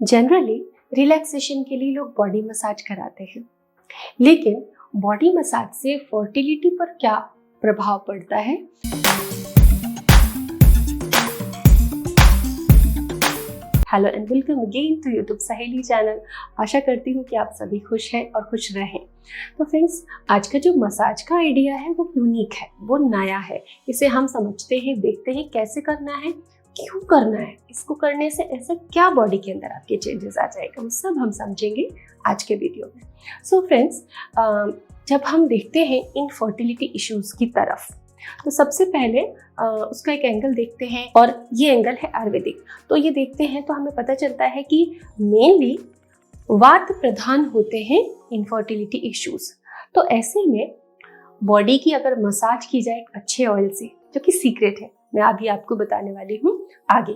Generally relaxation के लिए लोग बॉडी मसाज कराते हैं, लेकिन बॉडी मसाज से फर्टिलिटी पर क्या प्रभाव पड़ता है? Hello and welcome again to YouTube Saheli channel. आशा करती हूँ कि आप सभी खुश हैं और खुश रहें। तो फ्रेंड्स, आज का जो मसाज का आइडिया है वो यूनिक है, वो नया है। इसे हम समझते हैं, देखते हैं कैसे करना है, क्यों करना है, इसको करने से ऐसा क्या बॉडी के अंदर आपके चेंजेस आ जाएगा, वो सब हम समझेंगे आज के वीडियो में। सो फ्रेंड्स, जब हम देखते हैं इनफर्टिलिटी इश्यूज की तरफ, तो सबसे पहले उसका एक एंगल देखते हैं, और ये एंगल है आयुर्वेदिक। तो ये देखते हैं तो हमें पता चलता है कि मेनली वात प्रधान होते हैं इनफर्टिलिटी इश्यूज। तो ऐसे में बॉडी की अगर मसाज की जाए एक अच्छे ऑयल से, जो कि सीक्रेट है, मैं अभी आपको बताने वाली हूँ आगे,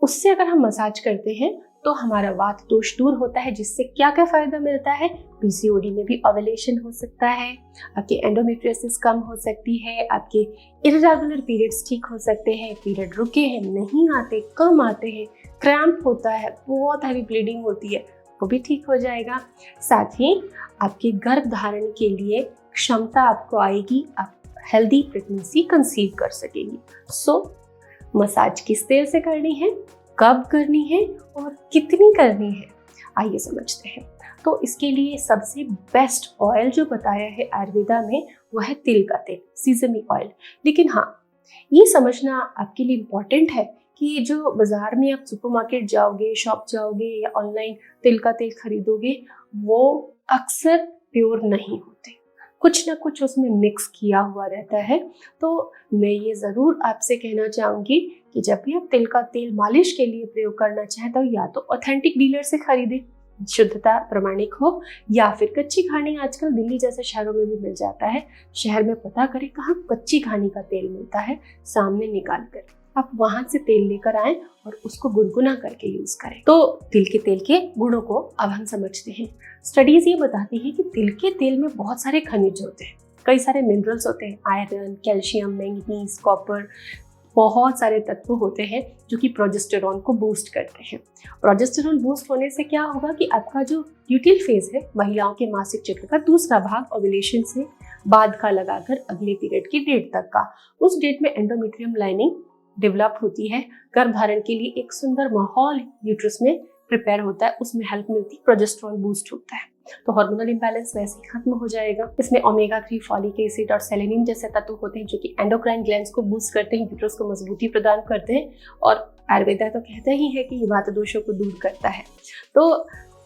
उससे अगर हम मसाज करते हैं तो हमारा वात दोष दूर होता है, जिससे क्या क्या फायदा मिलता है। पीसीओडी में भी ओवुलेशन हो सकता है, आपके एंडोमेट्रियोसिस कम हो सकती है, आपके इर्रेगुलर पीरियड्स ठीक हो सकते हैं, पीरियड रुके हैं, नहीं आते, कम आते हैं, क्रैम्प होता है, बहुत हैवी ब्लीडिंग होती है, वो भी ठीक हो जाएगा। साथ ही आपके गर्भ धारण के लिए क्षमता आपको आएगी, आप हेल्दी प्रेगनेंसी कंसीव कर सकेंगी। सो मसाज किस तेल से करनी है, कब करनी है और कितनी करनी है, आइए समझते हैं। तो इसके लिए सबसे बेस्ट ऑयल जो बताया है आयुर्वेदा में वो है तिल का तेल, सीजमी ऑयल। लेकिन हाँ, ये समझना आपके लिए इम्पॉर्टेंट है कि जो बाजार में आप सुपरमार्केट जाओगे, शॉप जाओगे या ऑनलाइन तिल का तेल खरीदोगे, वो अक्सर प्योर नहीं होते, कुछ ना कुछ उसमें मिक्स किया हुआ रहता है। तो मैं ये ज़रूर आपसे कहना चाहूँगी कि जब भी आप तिल का तेल मालिश के लिए प्रयोग करना चाहें तो या तो ऑथेंटिक डीलर से खरीदें, शुद्धता प्रमाणिक हो, या फिर कच्ची घानी आजकल दिल्ली जैसे शहरों में भी मिल जाता है। शहर में पता करें कहाँ कच्ची घानी का तेल मिलता है, सामने निकाल कर आप वहां से तेल लेकर आएं और उसको गुनगुना करके यूज करें। तो तिल के तेल के गुणों को अब हम समझते हैं। स्टडीज ये बताती है कि तिल के तेल में बहुत सारे खनिज होते हैं, कई सारे मिनरल्स होते हैं, आयरन, कैल्शियम, मैंगनीज, कॉपर, बहुत सारे तत्व होते हैं जो कि प्रोजेस्टेरॉन को बूस्ट करते हैं। प्रोजेस्टेरॉन बूस्ट होने से क्या होगा कि आपका जो ल्यूटियल फेज है, महिलाओं के मासिक चक्र का दूसरा भाग, ओव्यूलेशन से बाद का लगाकर अगले पीरियड की डेट तक का, उस डेट में एंडोमेट्रियम लाइनिंग डेवलप होती है। गर्भ धारण के लिए एक सुंदर माहौल यूट्रस में प्रिपेयर होता है, उसमें हेल्प मिलती है, प्रोजेस्टेरॉन बूस्ट होता है, तो हार्मोनल इंबैलेंस वैसे ही खत्म हो जाएगा। इसमें ओमेगा 3, फॉलिक एसिड और सेलेनियम जैसे तत्व होते हैं जो कि एंडोक्राइन ग्लैंड्स को बूस्ट करते हैं, यूट्रस को मजबूती प्रदान करते हैं, और आयुर्वेदा तो कहता ही है कि ये वात दोषों को दूर करता है। तो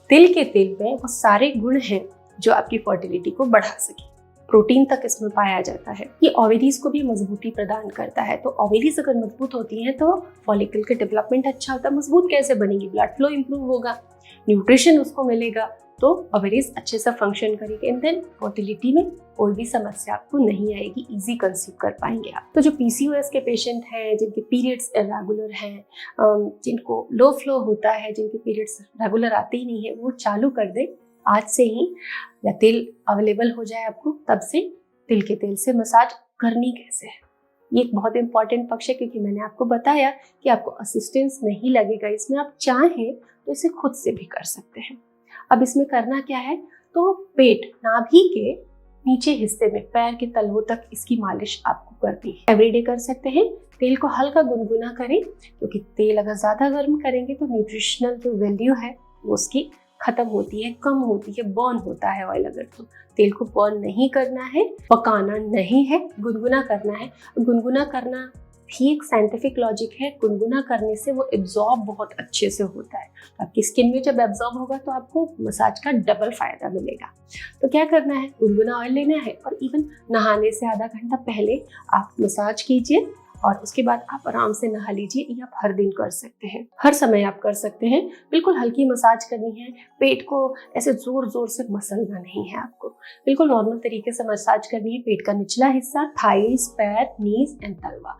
तिल के तेल में वो सारे गुण हैं जो आपकी फर्टिलिटी को बढ़ा सके। प्रोटीन तक इसमें पाया जाता है। ये ओवेरीज को भी मजबूती प्रदान करता है। तो ओवेरीज अगर मजबूत होती हैं तो फॉलिकल के डेवलपमेंट अच्छा होता है। मजबूत कैसे बनेगी? ब्लड फ्लो इंप्रूव होगा, न्यूट्रिशन उसको मिलेगा, तो ओवेरीज अच्छे से फंक्शन करेगी, एंड देन फर्टिलिटी में कोई भी समस्या आपको नहीं आएगी, इजी कंसीव कर पाएंगे आप। तो जो पीसीओएस के पेशेंट हैं, जिनके पीरियड्स इरेगुलर हैं, जिनको लो फ्लो होता है, जिनके पीरियड्स रेगुलर आते ही नहीं है, वो चालू कर दे आज से ही, या तेल अवेलेबल हो जाए आपको, तब से तिल के तेल से मसाज करनी कैसे है। ये एक बहुत इंपॉर्टेंट पक्ष है, क्योंकि मैंने आपको बताया कि आपको असिस्टेंस नहीं लगेगा इसमें, आप चाहें तो इसे खुद से भी कर सकते हैं। अब इसमें करना क्या है, तो पेट, नाभि के नीचे हिस्से में, पैर के तलवों तक इसकी मालिश आपको करनी है। एवरीडे कर सकते हैं। तेल को हल्का गुनगुना करें, क्योंकि तेल अगर ज्यादा गर्म करेंगे तो न्यूट्रिशनल जो वैल्यू है वो उसकी खत्म होती है, कम होती है, बर्न होता है ऑयल अगर। तो तेल को बर्न नहीं करना है, पकाना नहीं है, गुनगुना करना है। गुनगुना करना भी एक साइंटिफिक लॉजिक है। गुनगुना करने से वो एब्जॉर्ब बहुत अच्छे से होता है। आपकी स्किन में जब एब्जॉर्ब होगा तो आपको मसाज का डबल फायदा मिलेगा। तो क्या करना है, गुनगुना ऑयल लेना है, और इवन नहाने से आधा घंटा पहले आप मसाज कीजिए, और उसके बाद आप आराम से नहा लीजिए। ये आप हर दिन कर सकते हैं, हर समय आप कर सकते हैं। बिल्कुल हल्की मसाज करनी है, पेट को ऐसे जोर जोर से मसलना नहीं है आपको, बिल्कुल नॉर्मल तरीके से मसाज करनी है। पेट का निचला हिस्सा, थाइस, पैर, नीज एंड तलवा।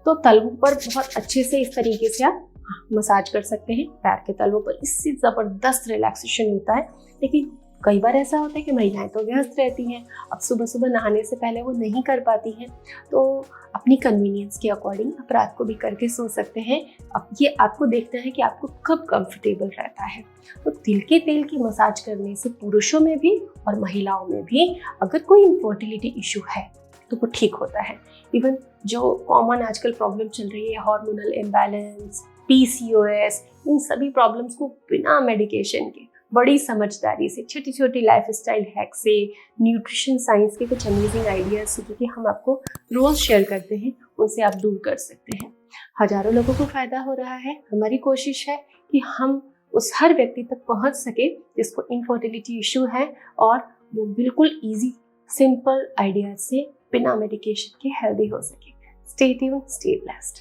तो तलवों पर बहुत अच्छे से इस तरीके से आप मसाज कर सकते हैं, पैर के तलवों पर। इससे जबरदस्त रिलैक्सेशन होता है। लेकिन कई बार ऐसा होता है कि महिलाएं तो व्यस्त रहती हैं, अब सुबह सुबह नहाने से पहले वो नहीं कर पाती हैं, तो अपनी कन्वीनियंस के अकॉर्डिंग आप रात को भी करके सो सकते हैं। अब ये आपको देखना है कि आपको कब कंफर्टेबल रहता है। तो तिल के तेल की मसाज करने से पुरुषों में भी और महिलाओं में भी अगर कोई इनफर्टिलिटी इशू है तो वो ठीक होता है। इवन जो कॉमन आजकल प्रॉब्लम चल रही है, हार्मोनल इम्बैलेंस, PCOS, इन सभी प्रॉब्लम्स को बिना मेडिकेशन के बड़ी समझदारी से, छोटी छोटी लाइफस्टाइल हैक से, न्यूट्रिशन साइंस के कुछ अमेजिंग आइडियाज से, क्योंकि हम आपको रोज शेयर करते हैं, उनसे आप दूर कर सकते हैं। हजारों लोगों को फायदा हो रहा है। हमारी कोशिश है कि हम उस हर व्यक्ति तक पहुंच सके जिसको इनफर्टिलिटी इशू है, और वो बिल्कुल ईजी सिंपल आइडियाज से बिना मेडिकेशन के हेल्दी हो सके। Stay tuned, stay blessed.